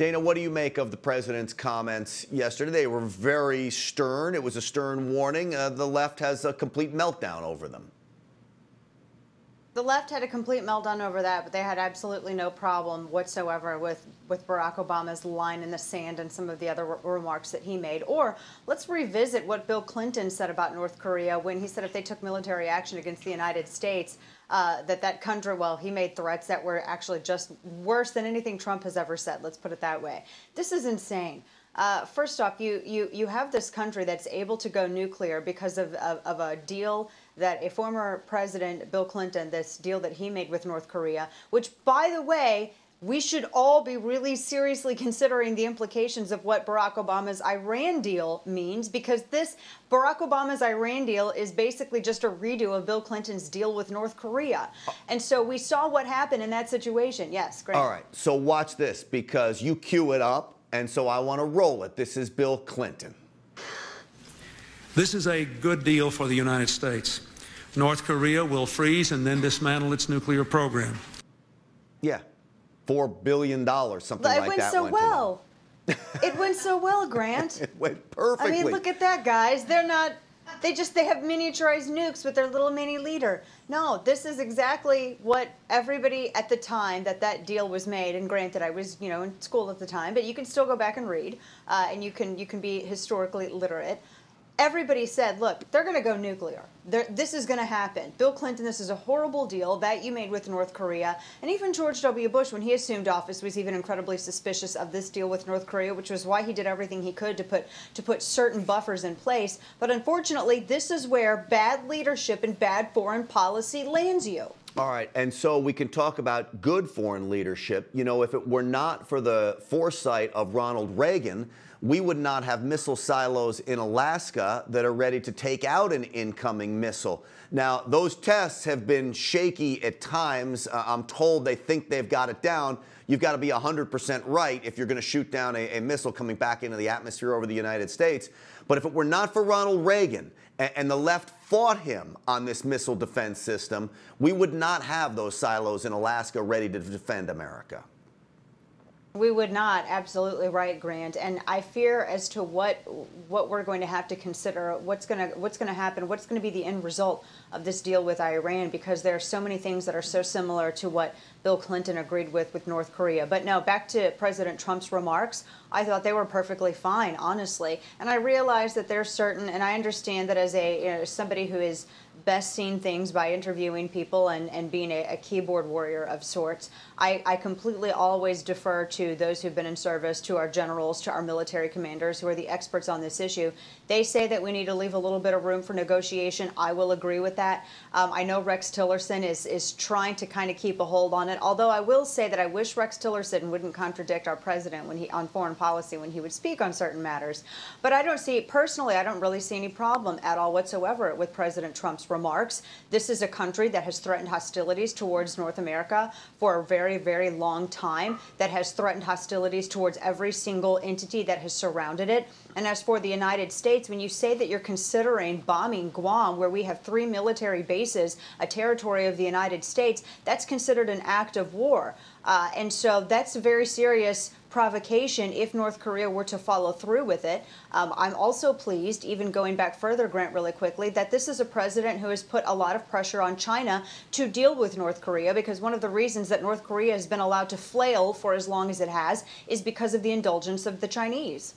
Dana, what do you make of the president's comments yesterday? They were very stern. It was a stern warning. The left has a complete meltdown over them. The left had a complete meltdown over that, but they had absolutely no problem whatsoever with Barack Obama's line in the sand and some of the other remarks that he made. Or let's revisit what Bill Clinton said about North Korea when he said if they took military action against the United States, that country, well, he made threats that were actually just worse than anything Trump has ever said. Let's put it that way. This is insane. First off, you have this country that's able to go nuclear because of a deal that a former president, Bill Clinton, this deal that he made with North Korea, which, by the way, we should all be really seriously considering the implications of what Barack Obama's Iran deal means, because this Barack Obama's Iran deal is basically just a redo of Bill Clinton's deal with North Korea. And so we saw what happened in that situation. Yes, great. All right, so watch this, because you cue it up, and so I want to roll it. This is Bill Clinton. This is a good deal for the United States. North Korea will freeze and then dismantle its nuclear program. Yeah, $4 billion, something like that. It went so well. It went so well, Grant. It went perfectly. I mean, look at that, guys. They're not. They have miniaturized nukes with their little mini leader. No, this is exactly what everybody at the time that deal was made. And granted, I was, in school at the time, but you can still go back and read, and you can be historically literate. Everybody said, look, they're going to go nuclear. This is going to happen. Bill Clinton, this is a horrible deal that you made with North Korea. And even George W. Bush, when he assumed office, was even incredibly suspicious of this deal with North Korea, which was why he did everything he could to put certain buffers in place. But unfortunately, this is where bad leadership and bad foreign policy lands you. All right, and so we can talk about good foreign leadership. If it were not for the foresight of Ronald Reagan, we would not have missile silos in Alaska that are ready to take out an incoming missile. Now, those tests have been shaky at times. I'm told they think they've got it down. You've got to be 100% right if you're going to shoot down a missile coming back into the atmosphere over the United States. But if it were not for Ronald Reagan and the left fought him on this missile defense system, we would not have those silos in Alaska ready to defend America. We would not. Absolutely right, Grant. And I fear as to what we're going to have to consider, what's going to happen, what's going to be the end result of this deal with Iran, because there are so many things that are so similar to what Bill Clinton agreed with North Korea. But no, back to President Trump's remarks, I thought they were perfectly fine, honestly. And I realize that there's certain, and I understand that as somebody who is best seen things by interviewing people and being a keyboard warrior of sorts, I completely always defer to those who've been in service, to our generals, to our military commanders who are the experts on this issue. They say that we need to leave a little bit of room for negotiation. I will agree with that. I know Rex Tillerson is trying to kind of keep a hold on it, although I will say that I wish Rex Tillerson wouldn't contradict our president on foreign policy when he would speak on certain matters. But I don't really see any problem at all whatsoever with President Trump's remarks. This is a country that has threatened hostilities towards North America for a very, very long time, that has threatened hostilities towards every single entity that has surrounded it. And as for the United States, when you say that you're considering bombing Guam, where we have 3 military bases, a territory of the United States, that's considered an act of war. And so that's a very serious provocation if North Korea were to follow through with it. I'm also pleased, even going back further, Grant, really quickly, that this is a president who has put a lot of pressure on China to deal with North Korea, because one of the reasons that North Korea has been allowed to flail for as long as it has is because of the indulgence of the Chinese.